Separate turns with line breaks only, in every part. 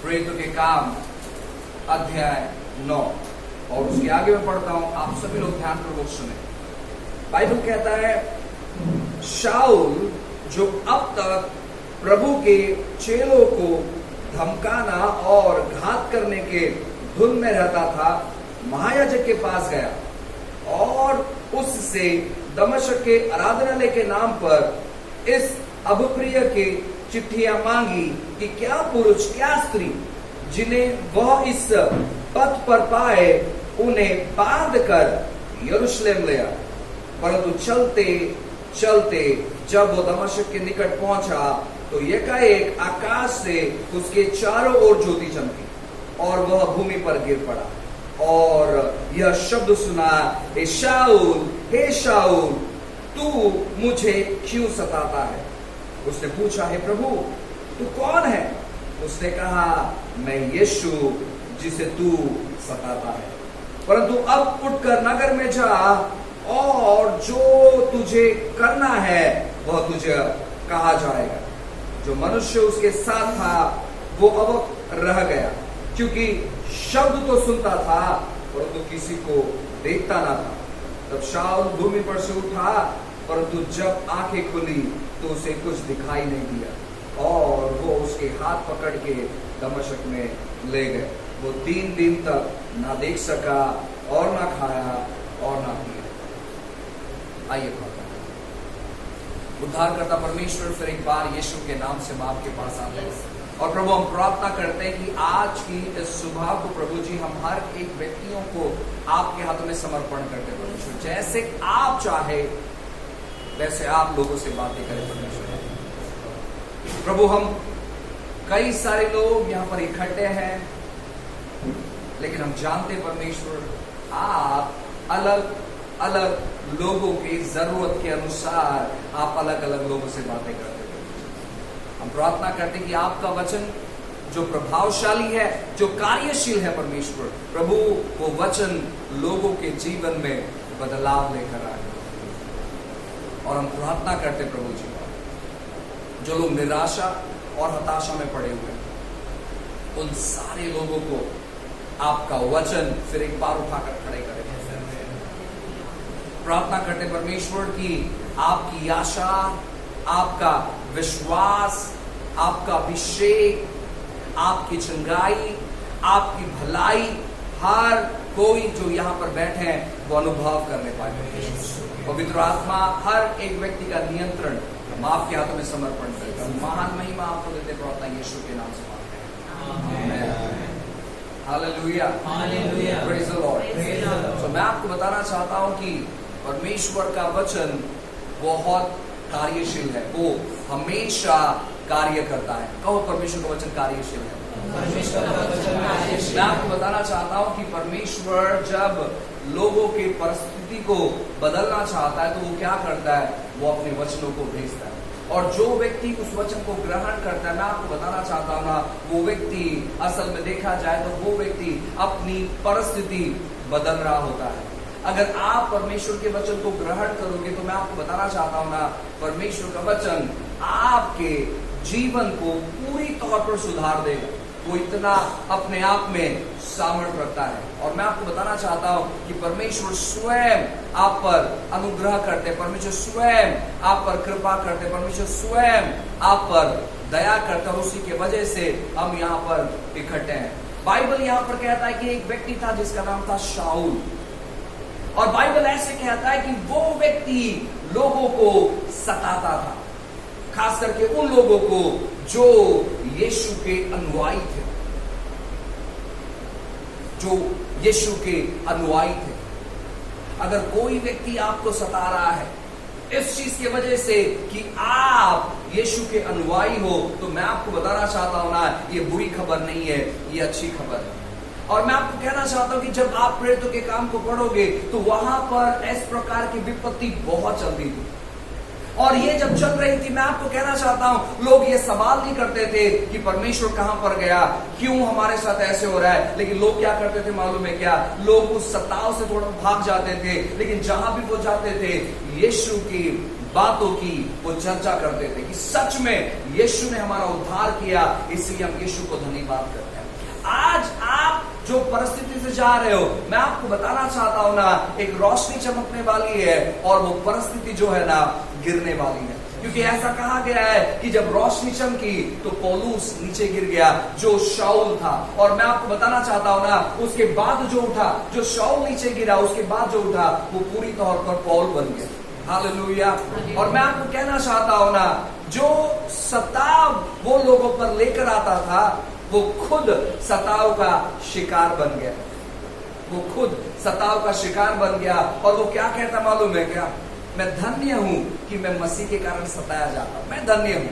प्रेरितों के काम अध्याय 9 और उसके आगे मैं पढ़ता हूं, आप सभी लोग ध्यान पूर्वक सुने। बाइबल कहता है, शाऊल जो अब तक प्रभु के चेलों को धमकाना और घात करने के धुन में रहता था, महायाजक के पास गया और उससे दमिश्क के आराधनालय के नाम पर इस अभिप्रिय के चिट्ठियां मांगी कि क्या पुरुष क्या स्त्री जिन्हें वह इस पथ पर पाए उन्हें बांध कर यरूशलेम ले आए। परंतु चलते चलते जब वो दमिश्क के निकट पहुंचा तो एकाएक आकाश से उसके चारों ओर ज्योति चमकी और वह भूमि पर गिर पड़ा और यह शब्द सुना, हे शाऊल तू मुझे क्यों सताता है? उसने पूछा, हे प्रभु तू कौन है? उसने कहा, मैं यीशु जिसे तू सताता है। परंतु अब उठकर नगर में जा और जो तुझे करना है वह तुझे कहा जाएगा। जो मनुष्य उसके साथ था वो अवक्त रह गया, क्योंकि शब्द तो सुनता था परंतु किसी को देखता ना था। तब शाऊल भूमि पर से उठा, परंतु जब आंखें खुली तो उसे कुछ दिखाई नहीं दिया और वो उसके हाथ पकड़ के दमिश्क में ले गए। वो 3 दिन तक ना देख सका और ना खाया और ना पिया। आइए प्रार्थना करें। उद्धारकर्ता परमेश्वर, फिर एक बार यीशु के नाम से हम आपके पास आते हैं और प्रभु हम प्रार्थना करते हैं कि आज की इस सुबह को प्रभु जी हम हर एक व्यक्तियों को आपके हाथों में समर्पण करते हैं परमेश्वर। जैसे आप चाहे वैसे आप लोगों से बातें करें परमेश्वर। प्रभु हम कई सारे लोग यहाँ पर इकट्ठे हैं, लेकिन हम जानते परमेश्वर आप अलग अलग लोगों की जरूरत के अनुसार आप अलग अलग लोगों से बातें करते हैं। हम प्रार्थना करते हैं कि आपका वचन जो प्रभावशाली है, जो कार्यशील है परमेश्वर, प्रभु वो वचन लोगों के जीवन में बदलाव लेकर आए। और हम प्रार्थना करते प्रभु जी, जो लोग निराशा और हताशा में पड़े हुए हैं, उन सारे लोगों को आपका वचन फिर एक बार उठाकर खड़े करें। प्रार्थना करते परमेश्वर की आपकी आशा, आपका विश्वास, आपका अभिषेक, आपकी चंगाई, आपकी भलाई हर कोई जो यहाँ पर बैठे हैं वो अनुभव करने पाए। पवित्र आत्मा हर एक व्यक्ति का नियंत्रण हम आपके हाथों में समर्पण करते हैं। महान महिमा आपको देते प्रार्थना यीशु के नाम से मांगते हैं, आमीन। Hallelujah, hallelujah, praise the Lord. तो मैं आपको बताना चाहता हूं कि परमेश्वर का वचन बहुत कार्यशील है, वो हमेशा कार्य करता है। कहो परमेश्वर का वचन कार्यशील है। मैं आपको बताना चाहता हूं कि परमेश्वर जब लोगों के परिस्थिति को बदलना चाहता है तो वो क्या करता है, वो अपने वचनों को भेजता है। और जो व्यक्ति उस वचन को ग्रहण करता है, मैं आपको बताना चाहता हूं ना, वो व्यक्ति असल में देखा जाए तो वो व्यक्ति अपनी परिस्थिति बदल रहा होता है। अगर आप परमेश्वर के वचन को ग्रहण करोगे तो मैं आपको बताना चाहता हूं ना, परमेश्वर का वचन आपके जीवन को पूरी तौर पर सुधार देगा। वो इतना अपने आप में सामर्थ्य रखता है। और मैं आपको बताना चाहता हूं कि परमेश्वर स्वयं आप पर अनुग्रह करते, परमेश्वर स्वयं आप पर कृपा करते, परमेश्वर स्वयं आप पर दया करते, और उसी के वजह से हम यहाँ पर इकट्ठे हैं। बाइबल यहाँ पर कहता है कि एक व्यक्ति था जिसका नाम था शाऊल, और बाइबल ऐसे कहता है कि वो व्यक्ति लोगों को सताता था, खास करके उन लोगों को जो यीशु के अनुयायी थे, जो यीशु के अनुयायी थे। अगर कोई व्यक्ति आपको सता रहा है इस चीज की वजह से कि आप यीशु के अनुयायी हो, तो मैं आपको बताना चाहता हूं ना, ये बुरी खबर नहीं है, ये अच्छी खबर है। और मैं आपको कहना चाहता हूं कि जब आप प्रेरितों के काम को पढ़ोगे तो वहां पर इस प्रकार की विपत्ति बहुत चलती थी, और ये जब चल रही थी, मैं आपको कहना चाहता हूं, लोग ये सवाल नहीं करते थे कि परमेश्वर कहां पर गया, क्यों हमारे साथ ऐसे हो रहा है। लेकिन लोग क्या करते थे मालूम है क्या, लोग उस सताव से थोड़ा भाग जाते थे, लेकिन जहां भी वो जाते थे यीशु की बातों की वो चर्चा करते थे कि सच में यीशु ने हमारा उद्धार किया, इसलिए हम यीशु को धन्यवाद करते हैं। आज आप जो परिस्थिति से जा रहे हो, मैं आपको बताना चाहता हूं ना, एक रोशनी चमकने वाली है और वो परिस्थिति जो है ना गिरने वाली है। क्योंकि ऐसा कहा गया है कि जब रोशनी चमकी तो पौलुस नीचे गिर गया, जो शाऊल था। और मैं आपको बताना चाहता हूं ना, उसके बाद जो उठा, जो शाऊल नीचे गिरा, उसके बाद जो उठा वो पूरी तौर पर पौल बन गया। हालेलुया। और मैं आपको कहना चाहता हूं ना, जो सताव वो लोगों पर लेकर आता था, वो खुद सताव का शिकार बन गया। वो खुद सताव का शिकार बन गया। और वो क्या कहता मालूम है क्या? मैं धन्य हूं कि मैं मसीह के कारण सताया जाता हूं, मैं धन्य हूं।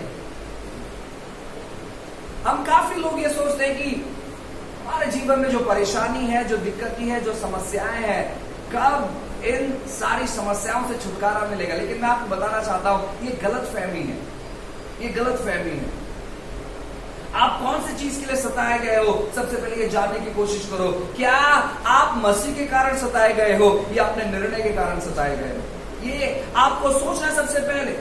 हम काफी लोग ये सोचते हैं कि हमारे जीवन में जो परेशानी है, जो दिक्कतें है, जो समस्याएं हैं, कब इन सारी समस्याओं से छुटकारा मिलेगा। लेकिन मैं आपको बताना चाहता हूं, ये गलत फहमी है, ये गलत फहमी है। आप कौन सी चीज के लिए सताए गए हो, सबसे पहले ये जानने की कोशिश करो। क्या आप मसीह के कारण सताए गए हो या अपने निर्णय के कारण सताए गए हो? ये आपको सोचना है। सबसे पहले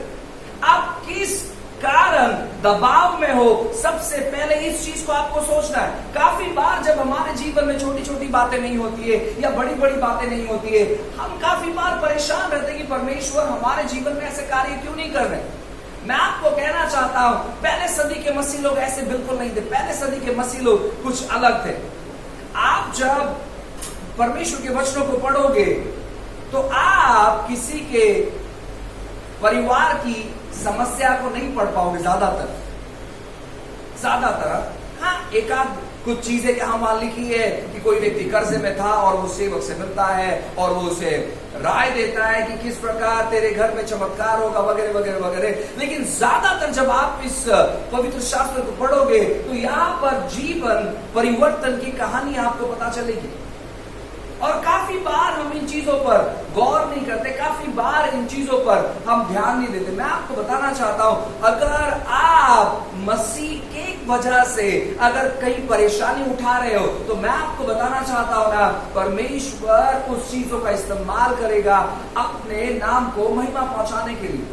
आप किस कारण दबाव में हो, सबसे पहले इस चीज को आपको सोचना है। काफी बार जब हमारे जीवन में छोटी छोटी बातें नहीं होती है या बड़ी बड़ी बातें नहीं होती है, हम काफी बार परेशान रहते हैं कि परमेश्वर हमारे जीवन में ऐसे कार्य क्यों नहीं कर रहे। मैं आपको कहना चाहता हूं, पहले सदी के मसीह लोग ऐसे बिल्कुल नहीं थे। पहले सदी के मसीह लोग कुछ अलग थे। आप जब परमेश्वर के वचनों को पढ़ोगे तो आप किसी के परिवार की समस्या को नहीं पढ़ पाओगे ज्यादातर। हाँ, एक आध कुछ चीजें यहाँ मान लिखी है कि कोई व्यक्ति कर्जे में था और वो सेवक से मिलता है और वो उसे राय देता है कि किस प्रकार तेरे घर में चमत्कार होगा, वगैरह वगैरह वगैरह। लेकिन ज्यादातर जब आप इस पवित्र शास्त्र को पढ़ोगे तो यहाँ पर जीवन परिवर्तन की कहानी आपको पता चलेगी। और काफी बार हम इन चीजों पर गौर नहीं करते, काफी बार इन चीजों पर हम ध्यान नहीं देते। मैं आपको बताना चाहता हूं, अगर आप मसीह के वजह से अगर कई परेशानी उठा रहे हो तो मैं आपको बताना चाहता हूं ना, परमेश्वर उस चीजों का इस्तेमाल करेगा अपने नाम को महिमा पहुंचाने के लिए।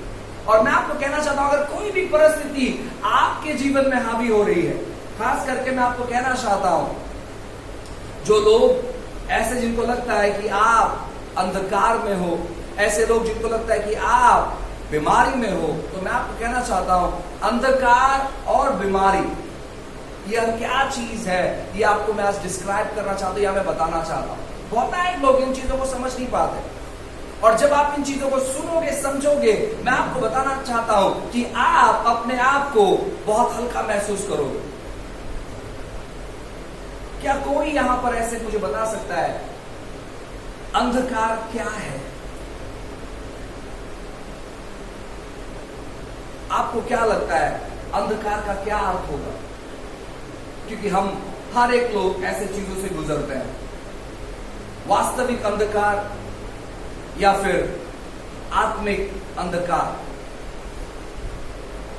और मैं आपको कहना चाहता हूं, अगर कोई भी परिस्थिति आपके जीवन में हावी हो रही है, खास करके मैं आपको कहना चाहता हूं, जो लोग ऐसे जिनको लगता है कि आप अंधकार में हो, ऐसे लोग जिनको लगता है कि आप बीमारी में हो, तो मैं आपको कहना चाहता हूं, अंधकार और बीमारी यह क्या चीज है, ये आपको मैं आज डिस्क्राइब करना चाहता हूं या मैं बताना चाहता हूं। बहुत सारे लोग इन चीजों को समझ नहीं पाते, और जब आप इन चीजों को सुनोगे, समझोगे, मैं आपको बताना चाहता हूं कि आप अपने आप को बहुत हल्का महसूस करोगे। क्या कोई यहां पर ऐसे मुझे बता सकता है अंधकार क्या है? आपको क्या लगता है अंधकार का क्या अर्थ होगा? क्योंकि हम हर एक लोग ऐसे चीजों से गुजरते हैं। वास्तविक अंधकार या फिर आत्मिक अंधकार।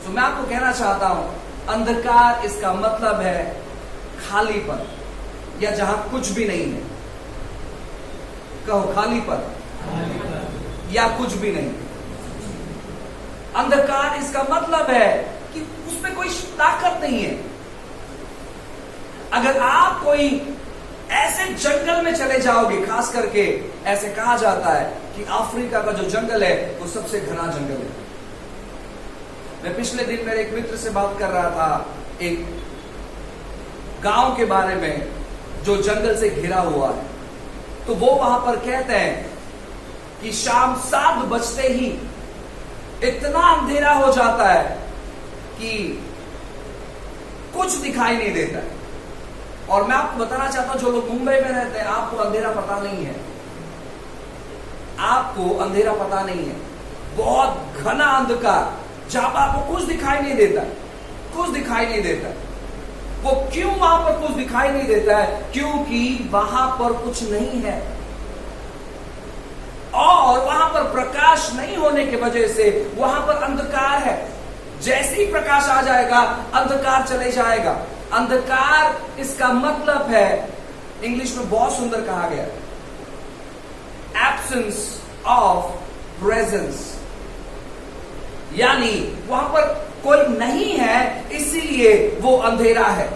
तो मैं आपको कहना चाहता हूं, अंधकार इसका मतलब है खालीपन, या जहां कुछ भी नहीं है। कहो खालीपन या कुछ भी नहीं। अंधकार इसका मतलब है कि उसमें कोई ताकत नहीं है। अगर आप कोई ऐसे जंगल में चले जाओगे, खास करके ऐसे कहा जाता है कि अफ्रीका का जो जंगल है वो सबसे घना जंगल है। मैं पिछले दिन मेरे एक मित्र से बात कर रहा था, एक गांव के बारे में जो जंगल से घिरा हुआ है। तो वो वहां पर कहते हैं कि शाम 7 बजते ही इतना अंधेरा हो जाता है कि कुछ दिखाई नहीं देता है। और मैं आपको बताना चाहता हूं, जो लोग मुंबई में रहते हैं, आपको अंधेरा पता नहीं है। आपको अंधेरा पता नहीं है। बहुत घना अंधकार, जहां पर आपको कुछ दिखाई नहीं देता, कुछ दिखाई नहीं देता। वो क्यों वहां पर कुछ दिखाई नहीं देता है? क्योंकि वहां पर कुछ नहीं है, और वहां पर प्रकाश नहीं होने की वजह से वहां पर अंधकार है। जैसे ही प्रकाश आ जाएगा, अंधकार चले जाएगा। अंधकार इसका मतलब है, इंग्लिश में बहुत सुंदर कहा गया, एब्सेंस ऑफ प्रेजेंस। यानी वहां पर कोई नहीं है, इसीलिए वो अंधेरा है।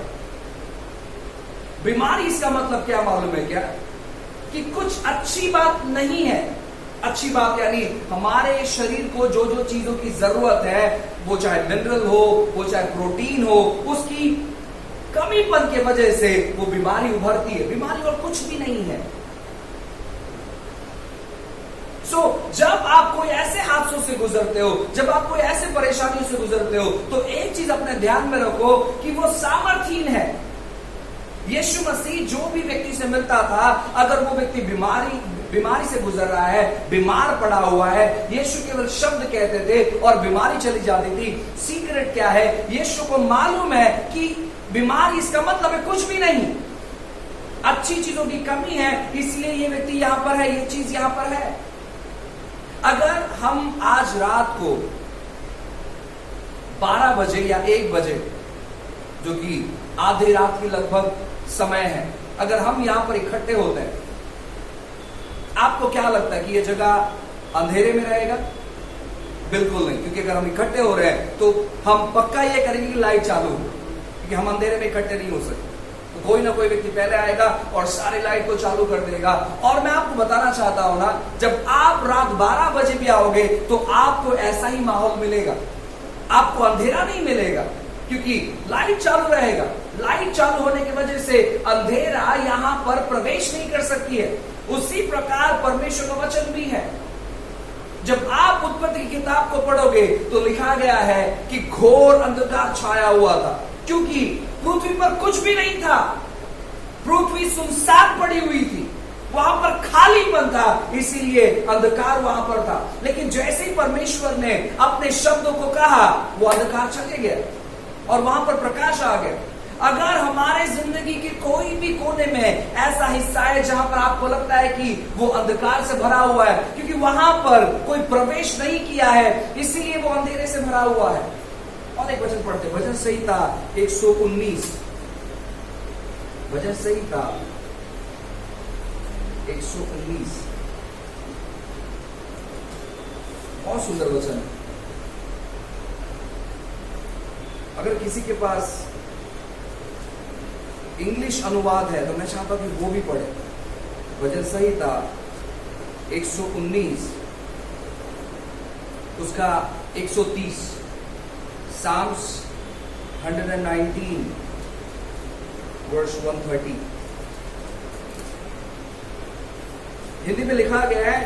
बीमारी इसका मतलब क्या मालूम है क्या? कि कुछ अच्छी बात नहीं है। अच्छी बात यानी हमारे शरीर को जो जो चीजों की जरूरत है, वो चाहे मिनरल हो, वो चाहे प्रोटीन हो, उसकी कमीपन के वजह से वो बीमारी उभरती है। बीमारी और कुछ भी नहीं है। जब आप कोई ऐसे हादसों से गुजरते हो, जब आप कोई ऐसे परेशानियों से गुजरते हो, तो एक चीज अपने ध्यान में रखो कि वो सामर्थहीन है। यीशु मसीह जो भी व्यक्ति से मिलता था, अगर वो व्यक्ति बीमारी से गुजर रहा है, बीमार पड़ा हुआ है, यीशु केवल शब्द कहते थे और बीमारी चली जाती थी। सीक्रेट क्या है? यीशु को मालूम है कि बीमारी इसका मतलब है कुछ भी नहीं, अच्छी चीजों की कमी है, इसलिए ये व्यक्ति यहां पर है, ये चीज यहां पर है। अगर हम आज रात को 12 बजे या 1 बजे, जो कि आधी रात की लगभग समय है, अगर हम यहां पर इकट्ठे होते हैं, आपको क्या लगता है कि यह जगह अंधेरे में रहेगा? बिल्कुल नहीं, क्योंकि अगर हम इकट्ठे हो रहे हैं तो हम पक्का ये करेंगे कि लाइट चालू हो, क्योंकि हम अंधेरे में इकट्ठे नहीं हो सकते। तो कोई ना कोई व्यक्ति पहले आएगा और सारी लाइट को चालू कर देगा। और मैं आपको बताना चाहता हूं ना, जब आप रात 12 बजे भी आओगे तो आपको ऐसा ही माहौल मिलेगा, आपको अंधेरा नहीं मिलेगा, क्योंकि लाइट चालू रहेगा। लाइट चालू होने की वजह से अंधेरा यहां पर प्रवेश नहीं कर सकती है। उसी प्रकार परमेश्वर का वचन भी है। जब आप उत्पत्ति की किताब को पढ़ोगे तो लिखा गया है कि घोर अंधकार छाया हुआ था, क्योंकि पृथ्वी पर कुछ भी नहीं था। पृथ्वी सुनसान पड़ी हुई थी, वहां पर खालीपन था, इसीलिए अंधकार वहां पर था। लेकिन जैसे ही परमेश्वर ने अपने शब्दों को कहा, वो अंधकार चले गया और वहां पर प्रकाश आ गया। अगर हमारे जिंदगी के कोई भी कोने में ऐसा हिस्सा है जहां पर आपको लगता है कि वो अंधकार से भरा हुआ है, क्योंकि वहां पर कोई प्रवेश नहीं किया है, इसीलिए वो अंधेरे से भरा हुआ है। और एक वचन पढ़ते, भजन संहिता 119, भजन संहिता 119, बहुत सुंदर वचन। अगर किसी के पास इंग्लिश अनुवाद है तो मैं चाहता हूं कि वो भी पढ़े। भजन संहिता 119 उसका 130, Psalms 119 verse 130। हिंदी में लिखा गया है,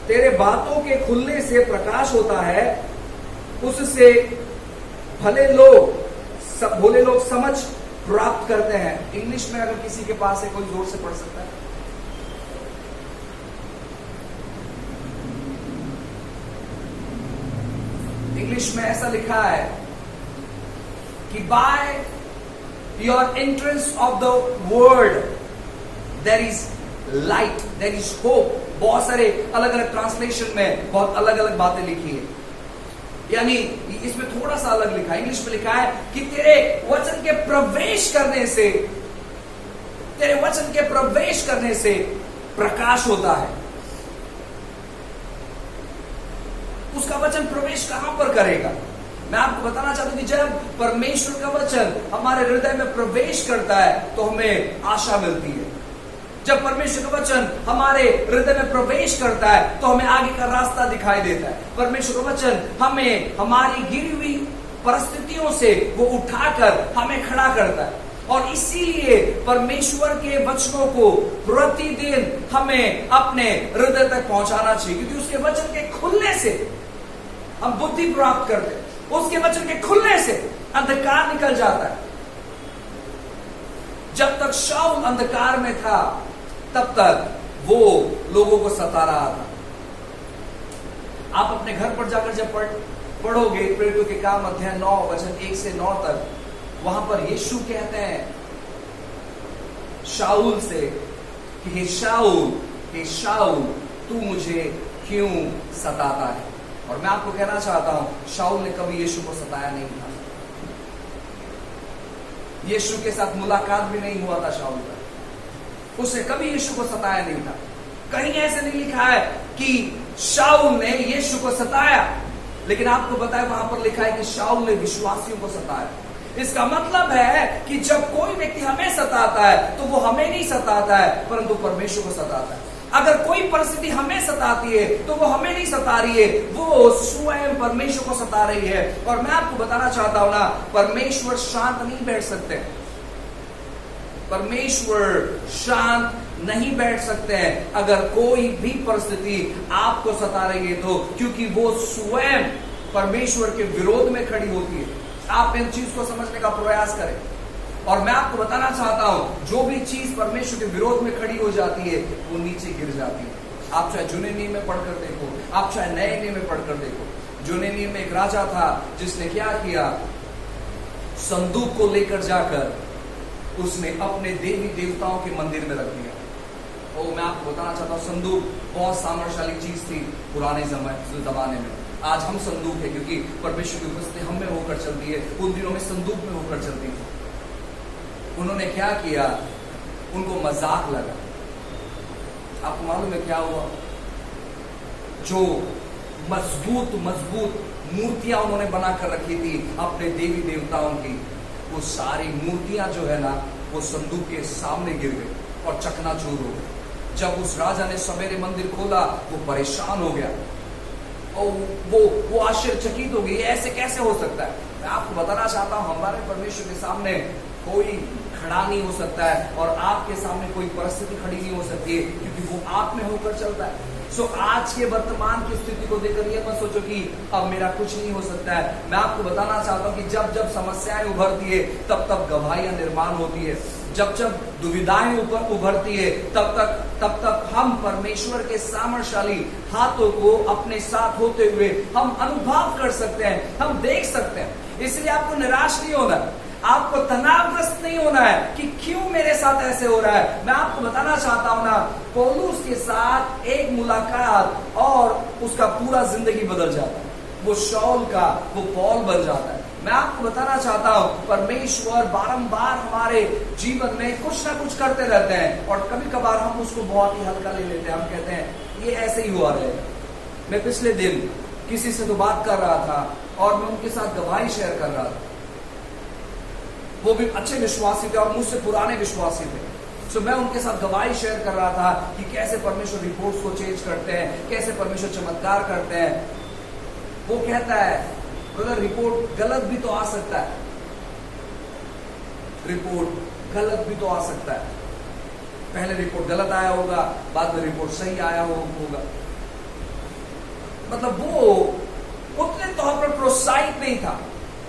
तेरे बातों के खुलने से प्रकाश होता है, उससे भोले लोग समझ प्राप्त करते हैं। इंग्लिश में अगर किसी के पास है, कोई जोर से पढ़ सकता है? इंग्लिश में ऐसा लिखा है कि by your entrance of the word there is light, there is hope. बहुत सारे अलग अलग ट्रांसलेशन में बहुत अलग अलग बातें लिखी है, यानी इसमें थोड़ा सा अलग लिखा है। इंग्लिश में लिखा है कि तेरे वचन के प्रवेश करने से प्रकाश होता है। उसका वचन प्रवेश कहां पर करेगा? मैं आपको बताना चाहता हूं कि जब परमेश्वर का वचन हमारे हृदय में प्रवेश करता है तो हमें आशा मिलती है। जब परमेश्वर का वचन हमारे हृदय में प्रवेश करता है तो हमें आगे का रास्ता दिखाई देता है। परमेश्वर का वचन हमें हमारी गिरी हुई परिस्थितियों से वो उठाकर हमें खड़ा करता है। और इसीलिए परमेश्वर के वचनों को प्रतिदिन हमें अपने हृदय तक पहुंचाना चाहिए, क्योंकि उसके वचन के खुलने से हम बुद्धि प्राप्त करते हैं। उसके वचन के खुलने से अंधकार निकल जाता है। जब तक शाऊल अंधकार में था तब तक वो लोगों को सता रहा था। आप अपने घर पर जाकर जब पढ़ोगे प्रेरितों के काम अध्याय 9 वचन 1 से 9 तक, वहां पर यीशु कहते हैं शाऊल से कि हे शाऊल तू मुझे क्यों सताता है। और मैं आपको कहना चाहता हूं, शाऊल ने कभी यीशु को सताया नहीं था। यीशु के साथ मुलाकात भी नहीं हुआ था शाऊल का, उसने कभी यीशु को सताया नहीं था। कहीं ऐसे नहीं लिखा है कि शाऊल ने यीशु को सताया। लेकिन आपको पता है वहां पर लिखा है कि शाऊल ने विश्वासियों को सताया। इसका मतलब है कि जब कोई व्यक्ति हमें सताता है तो वो हमें नहीं सताता है परंतु परमेश्वर को सताता है। अगर कोई परिस्थिति हमें सताती है तो वो हमें नहीं सता रही है, वो स्वयं परमेश्वर को सता रही है। और मैं आपको बताना चाहता हूं ना, परमेश्वर शांत नहीं बैठ सकते, परमेश्वर शांत नहीं बैठ सकते हैं अगर कोई भी परिस्थिति आपको सता रही है तो, क्योंकि वो स्वयं परमेश्वर के विरोध में खड़ी होती है। आप इन चीज को समझने का प्रयास करें। और मैं आपको बताना चाहता हूं, जो भी चीज परमेश्वर के विरोध में खड़ी हो जाती है वो नीचे गिर जाती है। आप चाहे जूने नियम में पढ़कर देखो, आप चाहे नए नियम में पढ़कर देखो। जूने नियम में एक राजा था जिसने क्या किया, संदूक को लेकर जाकर उसने अपने देवी देवताओं के मंदिर में रख दिया। और मैं आपको बताना चाहता हूं, संदूक बहुत सामर्थ्यशाली चीज थी पुराने जमाने में। आज हम संदूक है क्योंकि परमेश्वर की उपस्थिति हम में होकर चलती है, उन दिनों में संदूक में होकर चलती थी। उन्होंने क्या किया, उनको मजाक लगा। आपको मालूम है क्या हुआ, जो मजबूत मूर्तियां उन्होंने बनाकर रखी थी अपने देवी देवताओं की, वो सारी मूर्तियां जो है ना वो संदूक के सामने गिर गई और चकनाचूर हो गई। जब उस राजा ने सवेरे मंदिर खोला वो परेशान हो गया और वो आश्चर्यचकित हो गई, ऐसे कैसे हो सकता है। मैं आपको बताना चाहता हूं, हमारे परमेश्वर के सामने कोई खड़ा नहीं हो सकता है और आपके सामने कोई परिस्थिति खड़ी नहीं हो सकती है क्योंकि वो आप में होकर चलता है। सो आज के वर्तमान की स्थिति को देखकर ये मत सोचो कि अब मेरा कुछ नहीं हो सकता है। मैं आपको बताना चाहता हूं कि जब जब समस्याएं उभरती है तब तब गवाहियां निर्माण होती है, जब जब दुविधाएं उभरती है तब तक हम परमेश्वर के सामर्थ्यशाली हाथों को अपने साथ होते हुए हम अनुभव कर सकते हैं, हम देख सकते हैं। इसलिए आपको निराश नहीं होना, आपको तनावग्रस्त नहीं होना है कि क्यों मेरे साथ ऐसे हो रहा है। मैं आपको बताना चाहता हूं ना, पौलुस के साथ एक मुलाकात और उसका पूरा जिंदगी बदल जाता है। वो शाऊल का वो पौल बन जाता है। मैं आपको बताना चाहता हूं, परमेश्वर बारंबार हमारे जीवन में कुछ ना कुछ करते रहते हैं और कभी कभार हम उसको बहुत ही हल्का ले लेते हैं। हम कहते हैं ये ऐसे ही हुआ रहेगा। मैं पिछले दिन किसी से तो बात कर रहा था और मैं उनके साथ गवाही शेयर कर रहा था। वो भी अच्छे विश्वासी थे और मुझसे पुराने विश्वासी थे। सो मैं उनके साथ गवाही शेयर कर रहा था कि कैसे परमेश्वर रिपोर्ट्स को चेंज करते हैं, कैसे परमेश्वर चमत्कार करते हैं। वो कहता है, ब्रदर रिपोर्ट गलत भी तो आ सकता है, रिपोर्ट गलत भी तो आ सकता है। पहले रिपोर्ट गलत आया होगा, बाद में रिपोर्ट सही आया होगा। मतलब वो उतने तौर पर प्रोत्साहित नहीं था,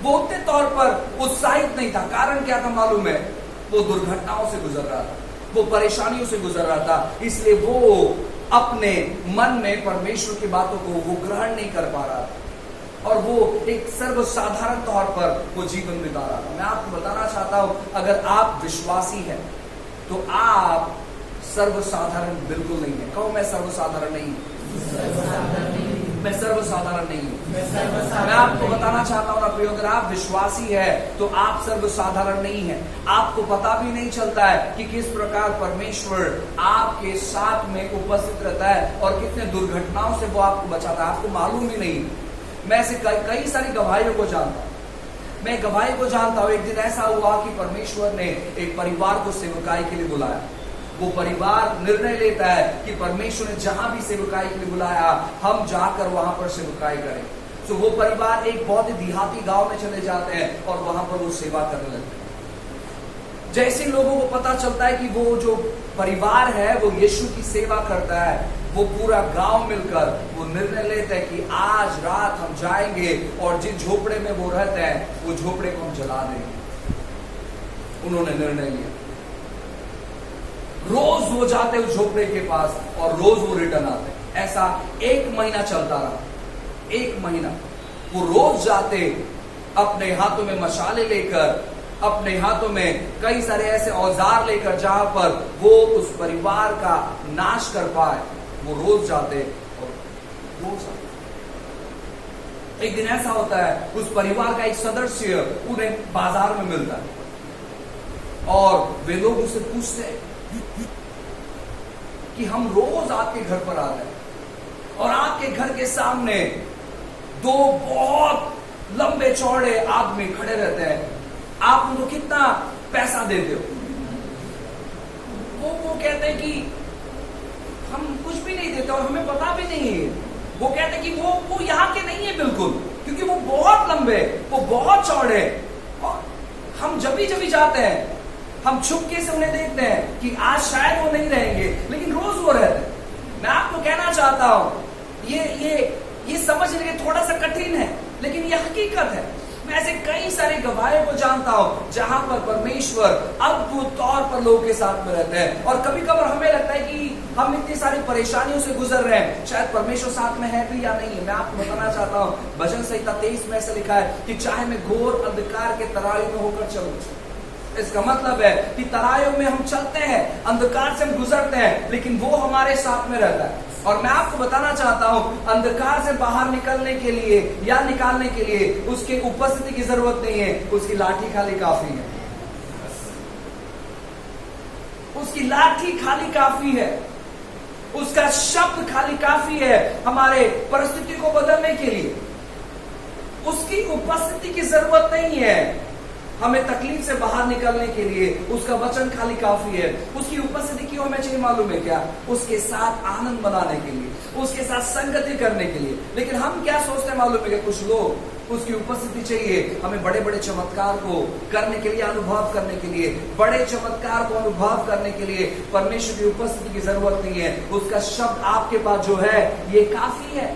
वो उतने तौर पर उत्साहित नहीं था। कारण क्या था मालूम है, वो दुर्घटनाओं से गुजर रहा था, वो परेशानियों से गुजर रहा था। इसलिए वो अपने मन में परमेश्वर की बातों को वो ग्रहण नहीं कर पा रहा था और वो एक सर्वसाधारण तौर पर वो जीवन बिता रहा था। मैं आपको बताना चाहता हूं, अगर आप विश्वासी हैं तो आप सर्वसाधारण बिल्कुल नहीं है। कहो मैं सर्वसाधारण नहीं हूं, मैं सर्वसाधारण नहीं हूं। मैं आपको बताना चाहता हूं ना प्रियो, अगर आप विश्वासी है तो आप सर्वसाधारण नहीं है। आपको पता भी नहीं चलता है कि किस प्रकार परमेश्वर आपके साथ में उपस्थित रहता है और कितने दुर्घटनाओं से वो आपको बचाता है, आपको मालूम ही नहीं। मैं ऐसे कई सारी गवाहियों को जानता हूं। मैं गवाही को जानता हूं, एक दिन ऐसा हुआ कि परमेश्वर ने एक परिवार को सेवकाई के लिए बुलाया। वो परिवार निर्णय लेता है कि परमेश्वर ने जहां भी सेवकाई के लिए बुलाया हम जाकर वहां पर सेवकाई करें। तो वो परिवार एक बहुत ही देहाती गांव में चले जाते हैं और वहां पर वो सेवा करने लगते हैं। जैसे लोगों को पता चलता है कि वो जो परिवार है वो यीशु की सेवा करता है, वो पूरा गांव मिलकर वो निर्णय लेते हैं कि आज रात हम जाएंगे और जिस झोपड़े में वो रहते हैं वो झोपड़े को हम जला देंगे। उन्होंने निर्णय लिया। रोज वो जाते उस झोपड़े के पास और रोज वो रिटर्न आते। ऐसा 1 महीना चलता रहा। 1 महीना वो रोज जाते, अपने हाथों में मशाले लेकर, अपने हाथों में कई सारे ऐसे औजार लेकर जहां पर वो उस परिवार का नाश कर पाए। वो रोज जाते और रोज आते। एक दिन ऐसा होता है, उस परिवार का एक सदस्य उन्हें बाजार में मिलता है और वे लोग उससे पूछते हैं कि हम रोज आपके घर पर आते हैं और आपके घर के सामने दो बहुत लंबे चौड़े आदमी खड़े रहते हैं, आप उनको कितना पैसा देते हो? वो कहते हैं कि हम कुछ भी नहीं देते और हमें पता भी नहीं है। वो कहते हैं कि वो यहाँ के नहीं है बिल्कुल, क्योंकि वो बहुत लंबे, वो बहुत चौड़े, और हम जब भी जाते हैं हम छुपके से उन्हें देखते हैं कि आज शायद वो नहीं रहेंगे, लेकिन रोज वो रहते हैं। मैं आपको कहना चाहता हूं ये समझने के थोड़ा सा कठिन है, लेकिन ये हकीकत है। मैं ऐसे कई सारे गवाहों को जानता हूं जहां पर परमेश्वर अद्भुत तौर पर लोगों के साथ में रहते हैं, और कभी कभार हमें लगता है कि हम इतनी सारी परेशानियों से गुजर रहे हैं, शायद परमेश्वर साथ में है भी या नहीं है। मैं आपको बताना चाहता हूं, भजन संहिता 23 में ऐसा लिखा है कि चाहे मैं घोर अंधकार के तराई में होकर चलूं। इसका मतलब है कि तराइयों में हम चलते हैं, अंधकार से हम गुजरते हैं, लेकिन वो हमारे साथ में रहता है। और मैं आपको बताना चाहता हूं, अंधकार से बाहर निकलने के लिए या निकालने के लिए उसकी उपस्थिति की जरूरत नहीं है, उसकी लाठी खाली काफी है। उसकी लाठी खाली काफी है, उसका शब्द खाली काफी है हमारे परिस्थिति को बदलने के लिए। उसकी उपस्थिति की जरूरत नहीं है हमें तकलीफ से बाहर निकलने के लिए, उसका वचन खाली काफी है। उसकी उपस्थिति क्यों हमें चाहिए मालूम है क्या? उसके साथ आनंद मनाने के लिए, उसके साथ संगति करने के लिए। लेकिन हम क्या सोचते हैं मालूम है क्या? कुछ लोग उसकी उपस्थिति चाहिए हमें बड़े बड़े चमत्कार को करने के लिए, अनुभव करने के लिए। बड़े चमत्कार को अनुभव करने के लिए परमेश्वर की उपस्थिति की जरूरत नहीं है, उसका शब्द आपके पास जो है ये काफी है।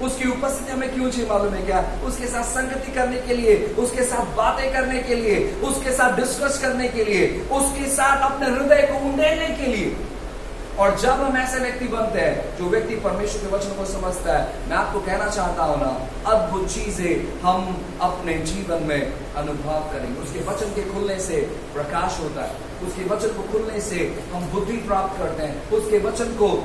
उसकी उपस्थिति हमें क्यों चाहिए मालूम है क्या? उसके साथ संगति करने के लिए, उसके साथ बातें करने के लिए, उसके साथ डिस्कस करने के लिए, उसके साथ अपने हृदय को उंडेलने के लिए। और जब हम ऐसे व्यक्ति बनते हैं, जो व्यक्ति परमेश्वर के वचन को समझता है, मैं आपको कहना चाहता हूं ना, अद्भुत चीजें हम अपने जीवन में अनुभव करेंगे। उसके वचन के खुलने से प्रकाश होता है, उसके वचन को खुलने से हम बुद्धि प्राप्त करते हैं। उसके वचन को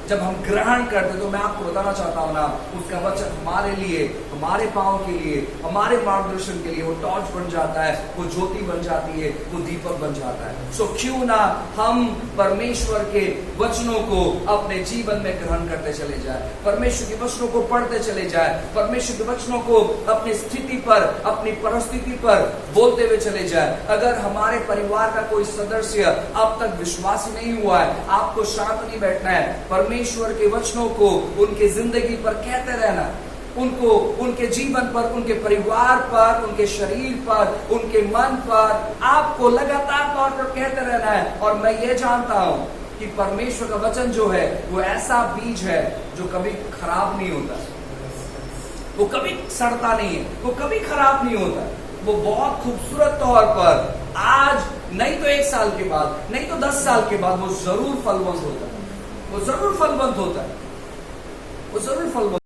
जब हम ग्रहण करते, तो मैं आपको बताना चाहता हूं ना, उसका वचन हमारे लिए, हमारे पांव के लिए, हमारे मार्गदर्शन के लिए वो टॉर्च बन जाता है, वो ज्योति बन जाती है, वो दीपक बन जाता है। सो क्यों ना हम परमेश्वर के वचनों को अपने जीवन में ग्रहण करते चले जाए, परमेश्वर के वचनों को पढ़ते चले जाए, परमेश्वर के वचनों को अपनी स्थिति पर, अपनी परिस्थिति पर बोलते हुए चले जाए। अगर हमारे परिवार का कोई सदस्य अब तक विश्वासी नहीं हुआ है, आपको शांत नहीं बैठना है, परमेश्वर के वचनों को उनके जिंदगी पर कहते रहना, उनको उनके जीवन पर, उनके परिवार पर, उनके शरीर पर, उनके मन पर आपको लगातार तौर पर कहते रहना है। और मैं ये जानता हूं कि परमेश्वर का वचन जो है वो ऐसा बीज है जो कभी खराब नहीं होता, वो कभी सड़ता नहीं है, वो कभी खराब नहीं होता। वो बहुत खूबसूरत तौर पर आज नहीं तो 1 साल के बाद, नहीं तो 10 साल के बाद वो जरूर फलवंत होता है, वो जरूर फलवंत होता है, वो जरूर फलवंत